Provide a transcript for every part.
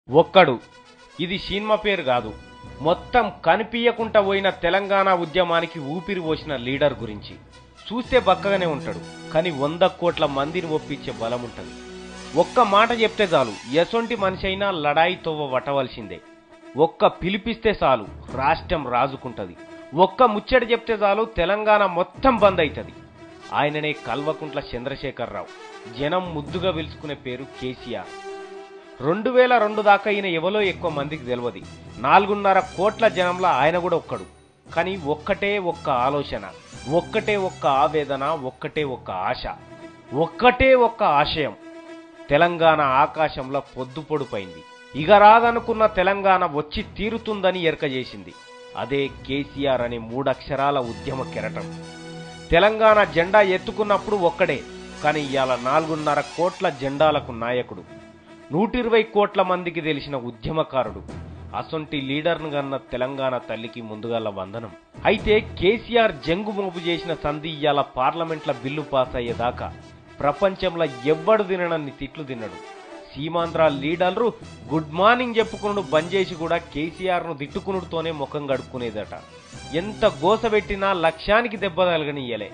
ఒక్కడు ఇది సినిమా పేరు కాదు, మొత్తం కనిపియకుండా పోయిన తెలంగాణ ఉద్యమానికి ఊపిరి పోసిన లీడర్ గురించి. చూస్తే బక్కగానే ఉంటాడు, కానీ 100 కోట్ల మందిని ఒప్పించే బలం ఉంటుంది. ఒక్క మాట చెప్తే చాలు, ఎసొంటి మనిషి అయినా లడాయి తోవ వట్టవలసిందే. ఒక్క పిలిపిస్తే చాలు, రాష్ట్రం రాజుకుంటది. ఒక్క ముచ్చట చెప్తే చాలు, తెలంగాణ మొత్తం బంద్ అవుతుంది. ఆయననే కల్వకుంట్ల చంద్రశేఖరరావు. జనం ముద్దుగా పిలుచుకునే పేరు కేసీఆర్. 2002 దాకా ఈయన ఎవరో ఎక్కువ మందికి తెలియదు. 4.5 కోట్ల జనంలో ఆయన కూడా ఒక్కడు. కానీ ఒక్కటే ఒక్క ఆలోచన, ఒక్కటే ఒక్క ఆవేదన, ఒక్కటే ఒక్క ఆశ, ఒక్కటే ఒక్క ఆశయం. తెలంగాణ ఆకాశంలో పొద్దు పొడుపైంది. ఇక రాదనుకున్న తెలంగాణ వచ్చి తీరుతుందని ఎరక చేసింది. అదే కేసీఆర్ అనే 3 అక్షరాల ఉద్యమ కెరటం. తెలంగాణ జెండా ఎత్తుకున్నప్పుడు ఒక్కడే, కానీ ఇవాళ 4.5 కోట్ల జెండాలకు నాయకుడు, 120 కోట్ల మందికి తెలిసిన ఉద్యమకారుడు. అసొంటి లీడర్ను గన్న తెలంగాణ తల్లికి ముందుగాల వందనం. అయితే కేసీఆర్ జంగు మోపు చేసిన సంధి ఇవాళ పార్లమెంట్ల బిల్లు పాస్ అయ్యేదాకా ప్రపంచంలో ఎవ్వడు తిననన్ని తిట్లు తిన్నాడు. సీమాంధ్ర లీడర్లు గుడ్ మార్నింగ్ చెప్పుకునుడు బంద్ చేసి కూడా కేసీఆర్ను తిట్టుకునుడుతోనే ముఖం గడుపుకునేదట. ఎంత గోసబెట్టినా లక్ష్యానికి దెబ్బ తగలనియలే.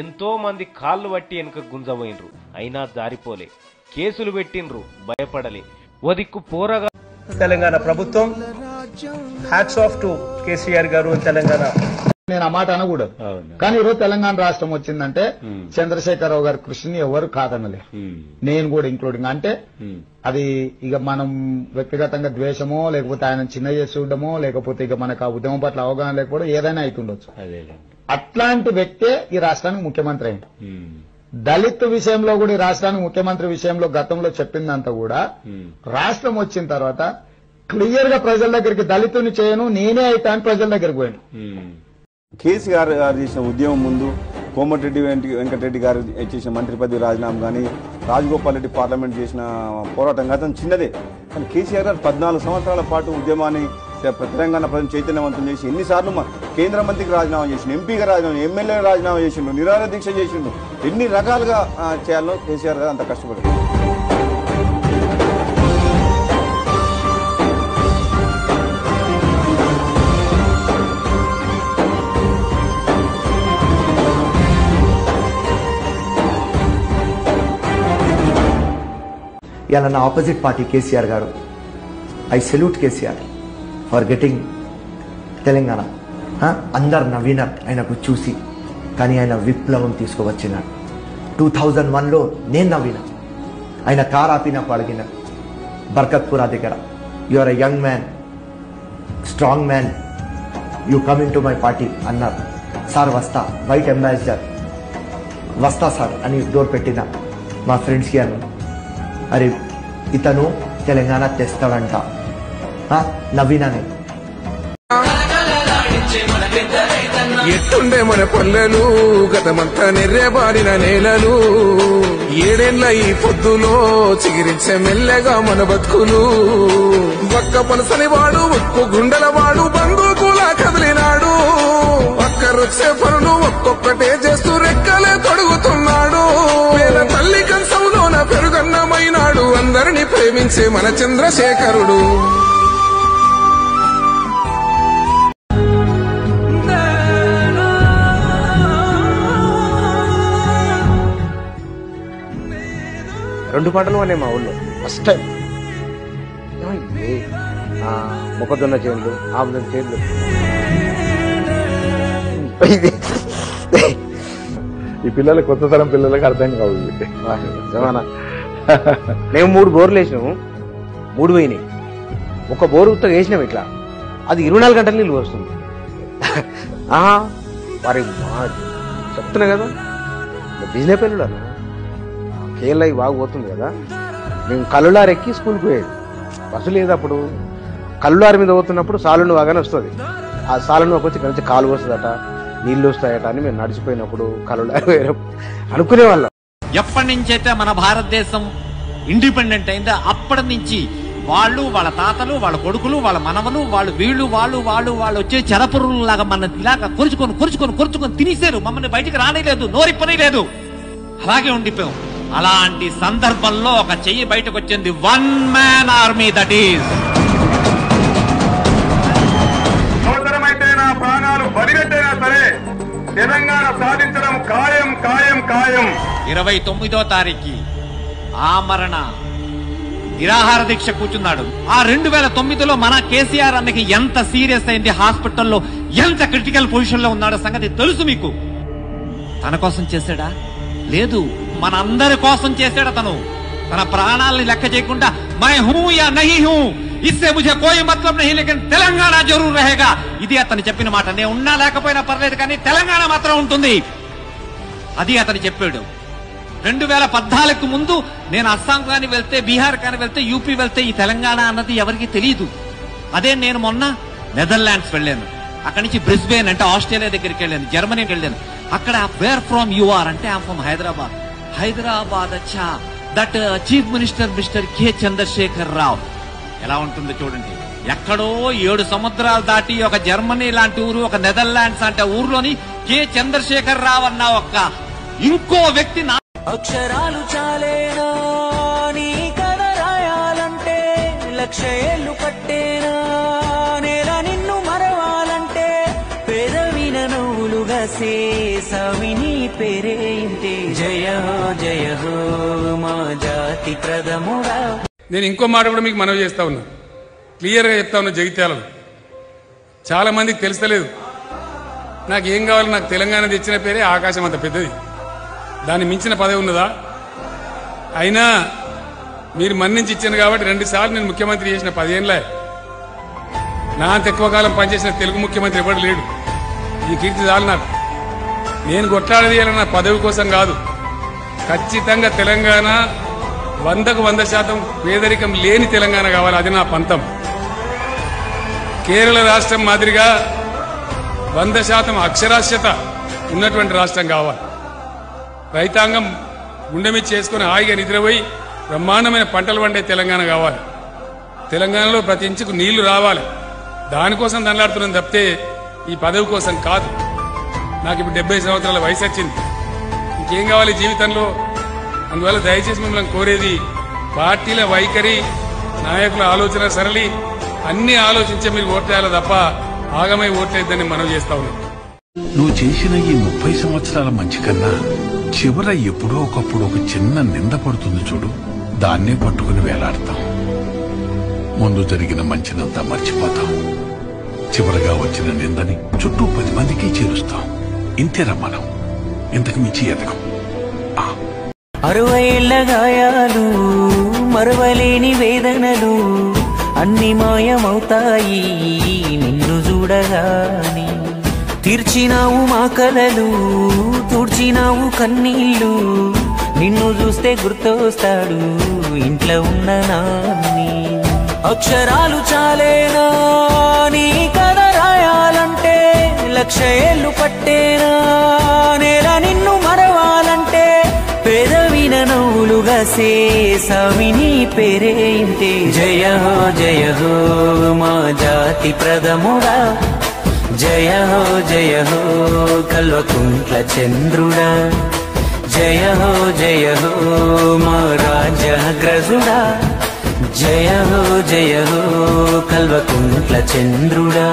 ఎంతో మంది కాళ్ళు పట్టి వెనుక గుంజబోయినరు, అయినా జారిపోలే. కేసులు పెట్టినరు, భయపడలే. ఒదిక్కు పోరగా తెలంగాణ ప్రభుత్వం హ్యాట్స్ ఆఫ్ టు కేసీఆర్ గారు. తెలంగాణ నేను ఆ మాట అనకూడదు, కానీ ఈరోజు తెలంగాణ రాష్ట్రం వచ్చిందంటే చంద్రశేఖరరావు గారి కృషిని ఎవరు కాదనలే, నేను కూడా ఇంక్లూడింగ్. అంటే అది ఇక మనం వ్యక్తిగతంగా ద్వేషమో, లేకపోతే ఆయన చిన్న చేసి చూడడమో, లేకపోతే ఇక మనకు ఆ ఉద్యమం పట్ల అవగాహన లేకపోవడం ఏదైనా అవుతుండొచ్చు. అట్లాంటి వ్యక్తే ఈ రాష్ట్రానికి ముఖ్యమంత్రి అయింది. దళిత్ విషయంలో కూడా ఈ రాష్ట్రానికి ముఖ్యమంత్రి విషయంలో గతంలో చెప్పిందంతా కూడా రాష్ట్రం వచ్చిన తర్వాత క్లియర్ గా ప్రజల దగ్గరికి దళితుని చేయను నేనే అయితా అని ప్రజల దగ్గరికి పోయాను. కేసీఆర్ గారు చేసిన ఉద్యమం ముందు కోమటిరెడ్డి వెంకటరెడ్డి గారు చేసిన మంత్రి పదవి రాజీనామా కానీ, రాజగోపాల్ రెడ్డి పార్లమెంట్ చేసిన పోరాటం గతం చిన్నదే. కానీ కేసీఆర్ గారు 14 సంవత్సరాల పాటు ఉద్యమాన్ని తెలంగాణ ప్రజలు చైతన్యవంతం చేసి ఎన్నిసార్లు కేంద్ర మంత్రికి రాజీనామా చేసిండు, ఎంపీగా రాజీనామా, ఎమ్మెల్యే రాజీనామా చేసిండు, నిరాహార దీక్ష చేసిండు. ఎన్ని రకాలుగా చేయాలో కేసీఆర్ గారు అంత కష్టపడ్డారు. ఇలా నా ఆపోజిట్ పార్టీ కేసీఆర్ గారు, I salute KCR for getting Telangana. అందరు నవ్వినారు ఆయనకు చూసి, కానీ ఆయన విప్లవం తీసుకువచ్చినాడు. 2001లో నేను నవ్విన, ఆయన కార్ ఆపినప్పుడు అడిగిన బర్కత్పురా దగ్గర, you are a young man, strong man, you come in to my party అన్నారు. సార్ వస్తా, వైట్ అంబాసిడర్ వస్తా సార్ అని డోర్ పెట్టిన మా ఫ్రెండ్స్కి అను, అరే ఇతను తెలంగాణ తెస్తాడంట. నవ్వినానే. ఎట్టుండే మన పల్లెలు, గతమంతా నెర్రెబారిన నేలలు, 7 ఏళ్ల ఈ పొద్దులో చిగిరించే మెల్లగా మన బతుకులు. ఒక్క పలసని వాడు, ఒక్కు గుండెల వాడు, బంధుకులా కదిలినాడు. ఒక్కరొచ్చే పనులు ఒక్కొక్కటే చేస్తూ రెక్కలే తొడుగుతున్నాడు. పేద తల్లి కంచంలోన పెరుగన్నమైనాడు. అందరినీ ప్రేమించే మన చంద్రశేఖరుడు. రెండు పంటలు అనే మా ఊళ్ళో ఫస్ట్ టైం మొక్కజొన్న చేనులు, ఆముదం చేనులు. ఈ పిల్లలు కొత్త తరం పిల్లలకి అర్థం కావు జమానా. మేము 3 బోర్లు వేసినాము, 3 పోయినాయి. ఒక బోరు ఉత్తగా వేసినాం ఇట్లా, అది 24 గంటల నీళ్ళు వస్తుంది. వారి చెప్తున్నా కదా, బిజినెస్ పిల్లలు కేరళ బాగా పోతుంది కదా. మేము కల్లులారు ఎక్కి స్కూల్కి పోయేది, బస్సు లేదు అప్పుడు. కల్లులారు మీద పోతున్నప్పుడు సాలును బాగానే వస్తుంది. ఆ సాలును వచ్చి ఇక్కడ నుంచి కాలు వస్తుందట, నీళ్లు వస్తాయట అని మేము నడిచిపోయినప్పుడు కల్లులారు అనుకునేవాళ్ళం. ఎప్పటి నుంచైతే మన భారతదేశం ఇండిపెండెంట్ అయిందో అప్పటి నుంచి వాళ్ళు, వాళ్ళ తాతలు, వాళ్ళ కొడుకులు, వాళ్ళ మనవలు, వాళ్ళు వచ్చే చెరపురులాగా మన ఇలాగా కొరుచుకొని తినేశారు. మమ్మల్ని బయటికి రానేలేదు, నోరిప్పనే లేదు. అలాగే ఉండిపోయాం. అలాంటి సందర్భంలో ఒక చెయ్యి బయటకు వచ్చింది. 1 man ఆర్మీ, దట్ ఈస్ అవసరమైతే నా ప్రాణాలు బలిగట్టైనా సరే తెలంగాణ సాధించడం ఖాయం ఖాయం ఖాయం. 29వ తారీఖు ఆమరణ నిరాహార దీక్ష కూర్చున్నాడు. ఆ 2009లో మన కేసీఆర్ అన్నకి ఎంత సీరియస్ అయింది, హాస్పిటల్లో ఎంత క్రిటికల్ పొజిషన్ లో ఉన్నాడో సంగతి తెలుసు మీకు. తన కోసం చేశాడా? లేదు, మన అందరి కోసం చేశాడు అతను. తన ప్రాణాలని లెక్క చేయకుండా my who yeah Nahi who, ఇస్సే ముझे కోయి మతలబ్ నహీ లేకిన్ తెలంగాణ జరూర్ రహేగా. ఇది అతను చెప్పిన మాట. నేను ఉన్నా లేకపోయినా పర్లేదు కానీ తెలంగాణ మాత్రం ఉంటుంది. అది అతను చెప్పాడు. 2014 ముందు నేను అస్సాం కానీ వెళ్తే, బీహార్ కానీ వెళ్తే, యూపీ వెళ్తే ఈ తెలంగాణ అన్నది ఎవరికి తెలియదు. అదే నేను మొన్న నెదర్లాండ్స్ వెళ్ళాను. అక్కడి నుంచి బ్రిస్బేన్ అంటే ఆస్ట్రేలియా దగ్గరికి వెళ్ళాను, జర్మనీకి వెళ్ళాను. అక్కడ వేర్ ఫ్రమ్ యు ఆర్ అంటే ఐఎమ్ ఫ్రమ్ హైదరాబాద్. హైదరాబాద్ అచ్చా, that chief minister mister K Chandrashekar Rao. ఎలా ఉంటుందో చూడండి. ఎక్కడో 7 సముద్రాలు దాటి ఒక జర్మనీ లాంటి ఊరు, ఒక నెదర్లాండ్స్ అంటే ఊర్లోని కె చంద్రశేఖర్ రావు అన్న ఒక ఇంకో వ్యక్తి అక్షరాలు చాలేనా నీ కథ రాయాలంటే, 1,00,000 ఏళ్ళు పట్టేనా నేల నిన్ను మరవాలంటే, పెదవిన నవ్వులుగా సేసవిని పేరేంటే, జయ హో మా జాతి ప్రథముడా. నేను ఇంకో మాట కూడా మీకు మనవి చేస్తా ఉన్నా, క్లియర్గా చెప్తా ఉన్నా. జగిత్యాలలో చాలా మందికి తెలుస్తలేదు. నాకు ఏం కావాలి, నాకు తెలంగాణ తెచ్చిన పేరే ఆకాశం అంత పెద్దది, దాన్ని మించిన పదవి ఉన్నదా? అయినా మీరు మన్నించి ఇచ్చాను కాబట్టి 2 సార్లు నేను ముఖ్యమంత్రి చేసిన 10 ఏళ్ళే. నా అంత ఎక్కువ కాలం పనిచేసిన తెలుగు ముఖ్యమంత్రి ఎవరు లేడు. ఈ కీర్తి చాలు నాకు. నేను కొట్లాడేది నా పదవి కోసం కాదు. ఖచ్చితంగా తెలంగాణ 100కు 100% పేదరికం లేని తెలంగాణ కావాలి. అది నా పంతం. కేరళ రాష్ట్రం మాదిరిగా 100% అక్షరాస్యత ఉన్నటువంటి రాష్ట్రం కావాలి. రైతాంగం గుండె మీద చేసుకుని హాయిగా నిద్రపోయి బ్రహ్మాండమైన పంటలు పండే తెలంగాణ కావాలి. తెలంగాణలో ప్రతి ఇంచుకు నీళ్లు రావాలి. దానికోసం దండలాడుతున్నాం తప్పితే ఈ పదవి కోసం కాదు. నాకు ఇప్పుడు 70 సంవత్సరాల వయసు వచ్చింది. ఇంకేం కావాలి జీవితంలో? అందువల్ల దయచేసి మిమ్మల్ని కోరేది, పార్టీల వైఖరి, నాయకుల ఆలోచన సరళి అన్ని ఆలోచించే మీరు ఓట్లేయాలి తప్ప ఆగమై ఓట్లేద్దని మనం చేస్తా ఉన్నాం. నువ్వు చేసిన ఈ 30 సంవత్సరాల మంచి కన్నా చివర ఎప్పుడో ఒకప్పుడు ఒక చిన్న నింద పడుతుంది చూడు, దాన్నే పట్టుకుని వేలాడతాం. ముందు జరిగిన మంచినంతా మర్చిపోతాం. చివరగా వచ్చిన నిందని చుట్టూ 10 మందికి చేరుస్తాం. ఇంతేరా మనం, ఇంతకు మించి ఎదగం. 60 ఏళ్ల గాయాలు, మరవలేని వేదనలు అన్ని మాయమవుతాయి నిన్ను చూడగాని. తీర్చినావు మా కలలు, తుడిచినావు కన్నీళ్లు, నిన్ను చూస్తే గుర్తొస్తాడు ఇంట్లో ఉన్న నాన్ని. అక్షరాలు చాలేనా నీ కథ రాయాలంటే, 1,00,000 ఏళ్ళు పట్టేనా నేల నిన్ను మరవాలంటే, పెదవిన నవ్వులుగా సేసవిని పేరేంటే, జయ హో మా జాతి ప్రథముడా. జయ హో కల్వకుంట్ల చంద్రుడా. జయ హో మా రాజ్యాగ్రజుడా. జయ హో కల్వకుంట్ల చంద్రుడా.